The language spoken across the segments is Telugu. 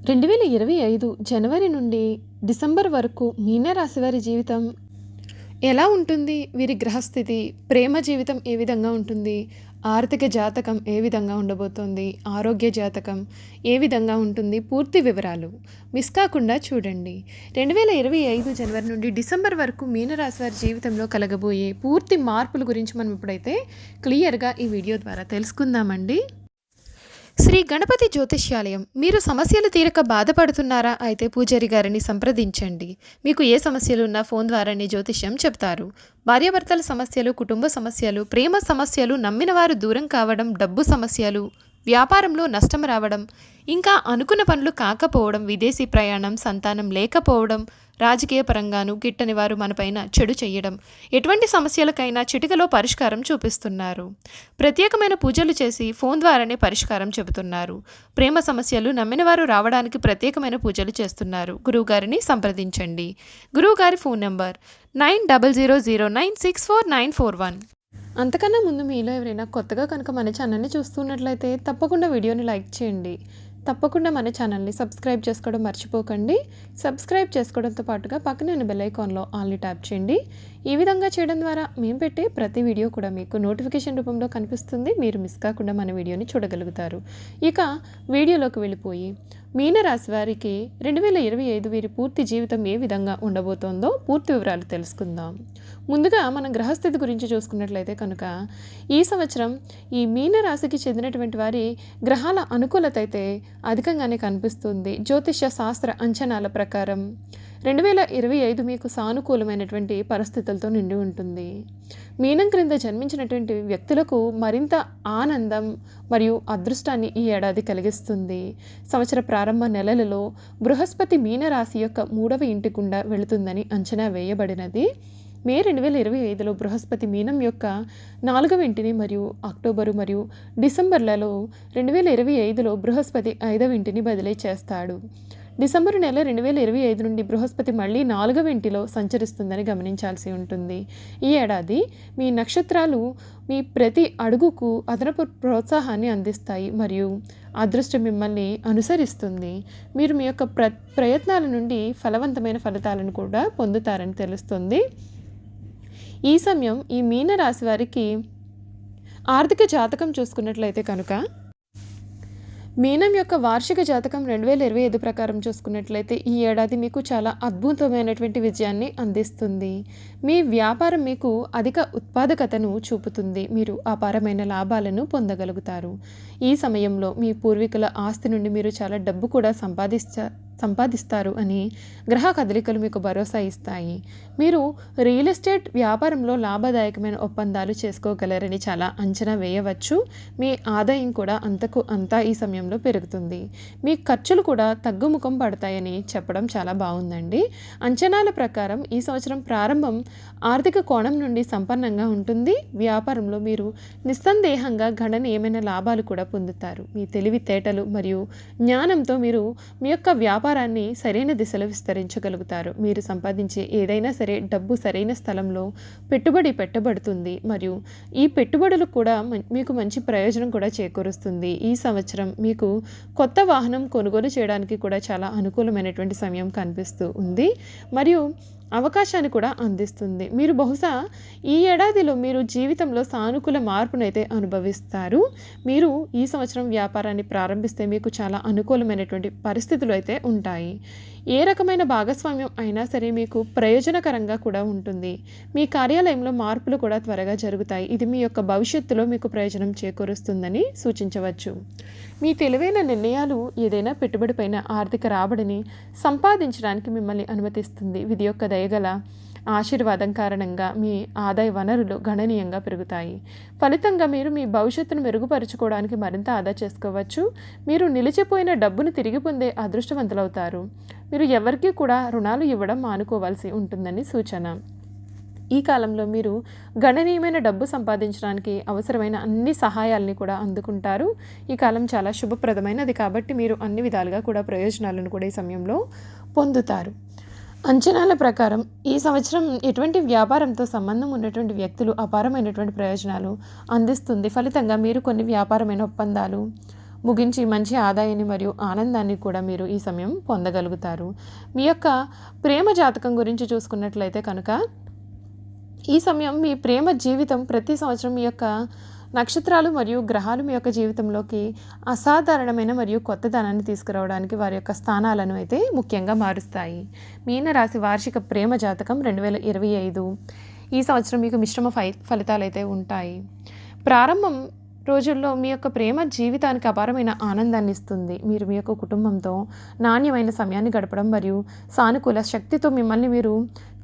2025 జనవరి నుండి డిసెంబర్ వరకు మీనరాశి వారి జీవితం ఎలా ఉంటుంది? వీరి గ్రహస్థితి, ప్రేమ జీవితం ఏ విధంగా ఉంటుంది? ఆర్థిక జాతకం ఏ విధంగా ఉండబోతోంది? ఆరోగ్య జాతకం ఏ విధంగా ఉంటుంది? పూర్తి వివరాలు మిస్ కాకుండా చూడండి. 2025 జనవరి నుండి డిసెంబర్ వరకు మీనరాశి వారి జీవితంలో కలగబోయే పూర్తి మార్పుల గురించి మనం ఇప్పుడైతే క్లియర్గా ఈ వీడియో ద్వారా తెలుసుకుందామండి. శ్రీ గణపతి జ్యోతిష్యాలయం. మీరు సమస్యలు తీరక బాధపడుతున్నారా? అయితే పూజారి గారిని సంప్రదించండి. మీకు ఏ సమస్యలు ఉన్నా ఫోన్ ద్వారానే జ్యోతిష్యం చెప్తారు. భార్యాభర్తల సమస్యలు, కుటుంబ సమస్యలు, ప్రేమ సమస్యలు, నమ్మిన వారు దూరం కావడం, డబ్బు సమస్యలు, వ్యాపారంలో నష్టం రావడం, ఇంకా అనుకున్న పనులు కాకపోవడం, విదేశీ ప్రయాణం, సంతానం లేకపోవడం, రాజకీయ పరంగాను గిట్టని వారు మనపైన చెడు చేయడం, ఎటువంటి సమస్యలకైనా చిటికలో పరిష్కారం చూపిస్తున్నారు. ప్రత్యేకమైన పూజలు చేసి ఫోన్ ద్వారానే పరిష్కారం చెబుతున్నారు. ప్రేమ సమస్యలు నమ్మిన వారు రావడానికి ప్రత్యేకమైన పూజలు చేస్తున్నారు. గురువుగారిని సంప్రదించండి. గురువుగారి ఫోన్ నంబర్ 9000964941. అంతకన్నా ముందు మీలో ఎవరైనా కొత్తగా కనుక మన ఛానల్ని చూస్తున్నట్లయితే తప్పకుండా వీడియోని లైక్ చేయండి. తప్పకుండా మన ఛానల్ని సబ్స్క్రైబ్ చేసుకోవడం మర్చిపోకండి. సబ్స్క్రైబ్ చేసుకోవడంతో పాటుగా పక్కనే ఉన్న బెల్ ఐకాన్లో ఆల్ని ట్యాప్ చేయండి. ఈ విధంగా చేయడం ద్వారా మేము పెట్టే ప్రతి వీడియో కూడా మీకు నోటిఫికేషన్ రూపంలో కనిపిస్తుంది. మీరు మిస్ కాకుండా మన వీడియోని చూడగలుగుతారు. ఇక వీడియోలోకి వెళ్ళిపోయి మీనరాశి వారికి 2025 వీరి పూర్తి జీవితం ఏ విధంగా ఉండబోతోందో పూర్తి వివరాలు తెలుసుకుందాం. ముందుగా మనం గ్రహస్థితి గురించి చూసుకున్నట్లయితే కనుక ఈ సంవత్సరం ఈ మీనరాశికి చెందినటువంటి వారి గ్రహాల అనుకూలత అయితే అధికంగానే కనిపిస్తుంది. జ్యోతిష్య శాస్త్ర అంచనాల ప్రకారం 2025 మీకు సానుకూలమైనటువంటి పరిస్థితులతో నిండి ఉంటుంది. మీనం క్రింద జన్మించినటువంటి వ్యక్తులకు మరింత ఆనందం మరియు అదృష్టాన్ని ఈ ఏడాది కలిగిస్తుంది. సంవత్సర ప్రారంభ నెలలలో బృహస్పతి మీనరాశి యొక్క 3వ ఇంటి గుండా వెళుతుందని అంచనా వేయబడినది. మే 2025లో బృహస్పతి మీనం యొక్క 4వ ఇంటిని మరియు అక్టోబరు మరియు డిసెంబర్లలో 2025లో బృహస్పతి 5వ ఇంటిని బదిలీ చేస్తాడు. డిసెంబరు నెల 2025 నుండి బృహస్పతి మళ్ళీ 4వ ఇంటిలో సంచరిస్తుందని గమనించాల్సి ఉంటుంది. ఈ ఏడాది మీ నక్షత్రాలు మీ ప్రతి అడుగుకు అదనపు ప్రోత్సాహాన్ని అందిస్తాయి మరియు అదృష్టం మిమ్మల్ని అనుసరిస్తుంది. మీరు మీ యొక్క ప్రయత్నాల నుండి ఫలవంతమైన ఫలితాలను కూడా పొందుతారని తెలుస్తుంది. ఈ సమయం ఈ మీనరాశి వారికి ఆర్థిక జాతకం చూసుకున్నట్లయితే కనుక మీనం యొక్క వార్షిక జాతకం 2025 ప్రకారం చూసుకున్నట్లయితే ఈ ఏడాది మీకు చాలా అద్భుతమైనటువంటి విజయాన్ని అందిస్తుంది. మీ వ్యాపారం మీకు అధిక ఉత్పాదకతను చూపుతుంది. మీరు అపారమైన లాభాలను పొందగలుగుతారు. ఈ సమయంలో మీ పూర్వీకుల ఆస్తి నుండి మీరు చాలా డబ్బు కూడా సంపాదిస్తారు అని గ్రహ కదలికలు మీకు భరోసా ఇస్తాయి. మీరు రియల్ ఎస్టేట్ వ్యాపారంలో లాభదాయకమైన ఒప్పందాలు చేసుకోగలరని చాలా అంచనా వేయవచ్చు. మీ ఆదాయం కూడా అంతకు అంతా ఈ సమయంలో పెరుగుతుంది. మీ ఖర్చులు కూడా తగ్గుముఖం పడతాయని చెప్పడం చాలా బాగుందండి. అంచనాల ప్రకారం ఈ సంవత్సరం ప్రారంభం ఆర్థిక కోణం నుండి సంపన్నంగా ఉంటుంది. వ్యాపారంలో మీరు నిస్సందేహంగా గణనీయమైన లాభాలు కూడా పొందుతారు. మీ తెలివితేటలు మరియు జ్ఞానంతో మీరు మీ యొక్క వ్యాపారాన్ని సరైన దిశలో విస్తరించగలుగుతారు. మీరు సంపాదించే ఏదైనా సరే డబ్బు సరైన స్థలంలో పెట్టుబడి పెట్టబడుతుంది మరియు ఈ పెట్టుబడులు కూడా మీకు మంచి ప్రయోజనం కూడా చేకూరుస్తుంది. ఈ సంవత్సరం మీకు కొత్త వాహనం కొనుగోలు చేయడానికి కూడా చాలా అనుకూలమైనటువంటి సమయం కనిపిస్తూ ఉంది మరియు అవకాశాన్ని కూడా అందిస్తుంది. మీరు బహుశా ఈ ఏడాదిలో మీరు జీవితంలో సానుకూల మార్పునైతే అనుభవిస్తారు. మీరు ఈ సంవత్సరం వ్యాపారాన్ని ప్రారంభిస్తే మీకు చాలా అనుకూలమైనటువంటి పరిస్థితులు అయితే ఉంటాయి. ఏ రకమైన భాగస్వామ్యం అయినా సరే మీకు ప్రయోజనకరంగా కూడా ఉంటుంది. మీ కార్యాలయంలో మార్పులు కూడా త్వరగా జరుగుతాయి. ఇది మీ యొక్క భవిష్యత్తులో మీకు ప్రయోజనం చేకూరుస్తుందని సూచించవచ్చు. మీ తెలివైన నిర్ణయాలు ఏదైనా పెట్టుబడిపైన ఆర్థిక రాబడిని సంపాదించడానికి మిమ్మల్ని అనుమతిస్తుంది. విధి యొక్క దయగల ఆశీర్వాదం కారణంగా మీ ఆదాయ వనరులు గణనీయంగా పెరుగుతాయి. ఫలితంగా మీరు మీ భవిష్యత్తును మెరుగుపరుచుకోవడానికి మరింత ఆదా చేసుకోవచ్చు. మీరు నిలిచిపోయిన డబ్బును తిరిగి పొందే అదృష్టవంతులవుతారు. మీరు ఎవరికీ కూడా రుణాలు ఇవ్వడం మానుకోవాల్సి ఉంటుందని సూచన. ఈ కాలంలో మీరు గణనీయమైన డబ్బు సంపాదించడానికి అవసరమైన అన్ని సహాయాల్ని కూడా అందుకుంటారు. ఈ కాలం చాలా శుభప్రదమైనది కాబట్టి మీరు అన్ని విధాలుగా కూడా ప్రయోజనాలను కూడా ఈ సమయంలో పొందుతారు. అంచనాల ప్రకారం ఈ సంవత్సరం ఎటువంటి వ్యాపారంతో సంబంధం ఉన్నటువంటి వ్యక్తులు అపారమైనటువంటి ప్రయోజనాలు అందిస్తుంది. ఫలితంగా మీరు కొన్ని వ్యాపారమైన ఒప్పందాలు ముగించి మంచి ఆదాయాన్ని మరియు ఆనందాన్ని కూడా మీరు ఈ సమయం పొందగలుగుతారు. మీ యొక్క ప్రేమ జాతకం గురించి చూసుకున్నట్లయితే కనుక ఈ సమయం మీ ప్రేమ జీవితం ప్రతి సంవత్సరం మీ యొక్క నక్షత్రాలు మరియు గ్రహాలు మీ యొక్క జీవితంలోకి అసాధారణమైన మరియు కొత్తదనాన్ని తీసుకురావడానికి వారి యొక్క స్థానాలను అయితే ముఖ్యంగా మారుస్తాయి. మీనరాశి వార్షిక ప్రేమ జాతకం 2025 ఈ సంవత్సరం మీకు మిశ్రమ ఫలితాలు అయితే ఉంటాయి. ప్రారంభం రోజుల్లో మీ యొక్క ప్రేమ జీవితానికి అపారమైన ఆనందాన్ని ఇస్తుంది. మీరు మీ యొక్క కుటుంబంతో నాణ్యమైన సమయాన్ని గడపడం మరియు సానుకూల శక్తితో మిమ్మల్ని మీరు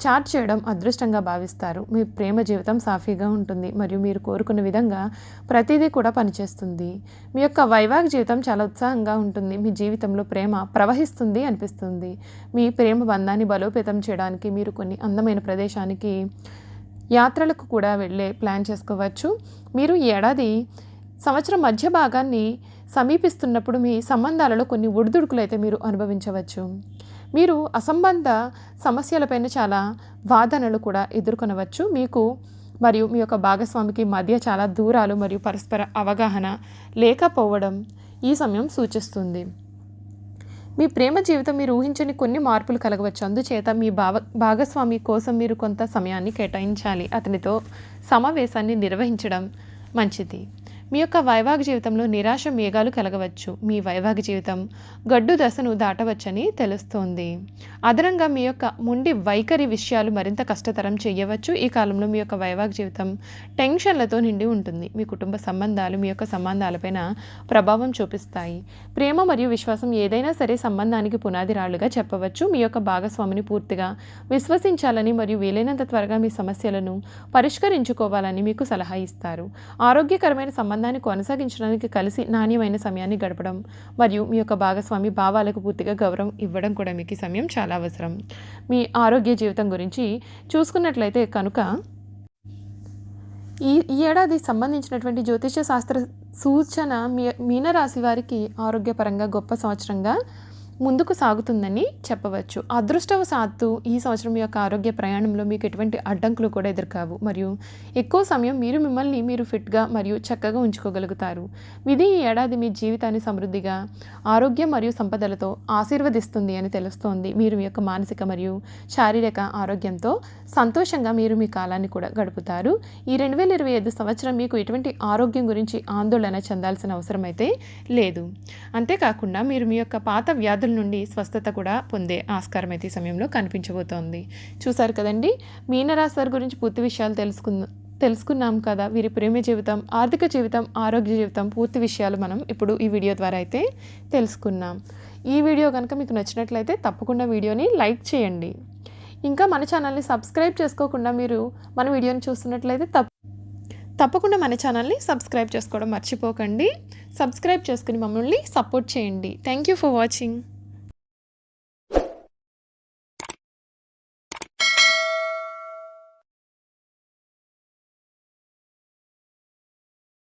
చార్జ్ చేయడం అదృష్టంగా భావిస్తారు. మీ ప్రేమ జీవితం సాఫీగా ఉంటుంది మరియు మీరు కోరుకున్న విధంగా ప్రతిదీ కూడా పనిచేస్తుంది. మీ యొక్క వైవాహిక జీవితం చాలా ఉత్సాహంగా ఉంటుంది. మీ జీవితంలో ప్రేమ ప్రవహిస్తుంది అనిపిస్తుంది. మీ ప్రేమ బంధాన్ని బలోపేతం చేయడానికి మీరు కొన్ని అందమైన ప్రదేశానికి యాత్రలకు కూడా వెళ్ళే ప్లాన్ చేసుకోవచ్చు. మీరు ఈ ఏడాది సంవత్సరం మధ్య భాగాన్ని సమీపిస్తున్నప్పుడు మీ సంబంధాలలో కొన్ని ఒడిదుడుకులు అయితే మీరు అనుభవించవచ్చు. మీరు అసంబంధ సమస్యలపైన చాలా వాదనలు కూడా ఎదుర్కొనవచ్చు. మీకు మరియు మీ యొక్క భాగస్వామికి మధ్య చాలా దూరాలు మరియు పరస్పర అవగాహన లేకపోవడం ఈ సమయం సూచిస్తుంది. మీ ప్రేమ జీవితం మీరు ఊహించని కొన్ని మార్పులు కలగవచ్చు. అందుచేత మీ భాగస్వామి కోసం మీరు కొంత సమయాన్ని కేటాయించాలి. అతనితో సమావేశాన్ని నిర్వహించడం మంచిది. మీ యొక్క వైవాహిక జీవితంలో నిరాశ మేఘాలు కలగవచ్చు. మీ వైవాహిక జీవితం గడ్డు దశను దాటవచ్చని తెలుస్తోంది. అదనంగా మీ యొక్క మొండి వైఖరి విషయాలు మరింత కష్టతరం చేయవచ్చు. ఈ కాలంలో మీ యొక్క వైవాహిక జీవితం టెన్షన్లతో నిండి ఉంటుంది. మీ కుటుంబ సంబంధాలు మీ యొక్క సంబంధాలపైన ప్రభావం చూపిస్తాయి. ప్రేమ మరియు విశ్వాసం ఏదైనా సరే సంబంధానికి పునాది రాళ్లుగా చెప్పవచ్చు. మీ యొక్క భాగస్వామిని పూర్తిగా విశ్వసించాలని మరియు వీలైనంత త్వరగా మీ సమస్యలను పరిష్కరించుకోవాలని మీకు సలహా ఇస్తారు. ఆరోగ్యకరమైన సంబంధాన్ని కొనసాగించడానికి కలిసి నాణ్యమైన సమయాన్ని గడపడం మరియు మీ యొక్క భాగస్వామి భావాలకు పూర్తిగా గౌరవం ఇవ్వడం కూడా మీకు ఈ సమయం చాలా అవసరం. మీ ఆరోగ్య జీవితం గురించి చూసుకున్నట్లయితే కనుక ఈ ఏడాది సంబంధించినటువంటి జ్యోతిష శాస్త్ర సూచన మీనరాశి వారికి ఆరోగ్యపరంగా గొప్ప సంవత్సరంగా ముందుకు సాగుతుందని చెప్పవచ్చు. అదృష్టవశాత్తు ఈ సంవత్సరం యొక్క ఆరోగ్య ప్రయాణంలో మీకు ఎటువంటి అడ్డంకులు కూడా ఎదురుకావు మరియు ఎక్కువ సమయం మిమ్మల్ని మీరు ఫిట్గా మరియు చక్కగా ఉంచుకోగలుగుతారు. విధి ఈ ఏడాది మీ జీవితాన్ని సమృద్ధిగా ఆరోగ్యం మరియు సంపదలతో ఆశీర్వదిస్తుంది అని తెలుస్తోంది. మీరు మీ యొక్క మానసిక మరియు శారీరక ఆరోగ్యంతో సంతోషంగా మీరు మీ కాలాన్ని కూడా గడుపుతారు. ఈ 2025 సంవత్సరం మీకు ఎటువంటి ఆరోగ్యం గురించి ఆందోళన చెందాల్సిన అవసరం అయితే లేదు. అంతేకాకుండా మీరు మీ యొక్క పాత వ్యాధుల నుండి స్వస్థత కూడా పొందే ఆస్కారం అయితే ఈ సమయంలో కనిపించబోతోంది. చూసారు కదండి, మీనరాశి వారి గురించి పూర్తి విషయాలు తెలుసుకున్నాం కదా. వీరి ప్రేమ జీవితం, ఆర్థిక జీవితం, ఆరోగ్య జీవితం పూర్తి విషయాలు మనం ఇప్పుడు ఈ వీడియో ద్వారా అయితే తెలుసుకున్నాం. ఈ వీడియో కనుక మీకు నచ్చినట్లయితే తప్పకుండా వీడియోని లైక్ చేయండి. ఇంకా మన ఛానల్ని సబ్స్క్రైబ్ చేసుకోకుండా మీరు మన వీడియోని చూస్తున్నట్లయితే తప్పకుండా మన ఛానల్ని సబ్స్క్రైబ్ చేసుకోవడం మర్చిపోకండి. సబ్స్క్రైబ్ చేసుకుని మమ్మల్ని సపోర్ట్ చేయండి. Thank you for watching.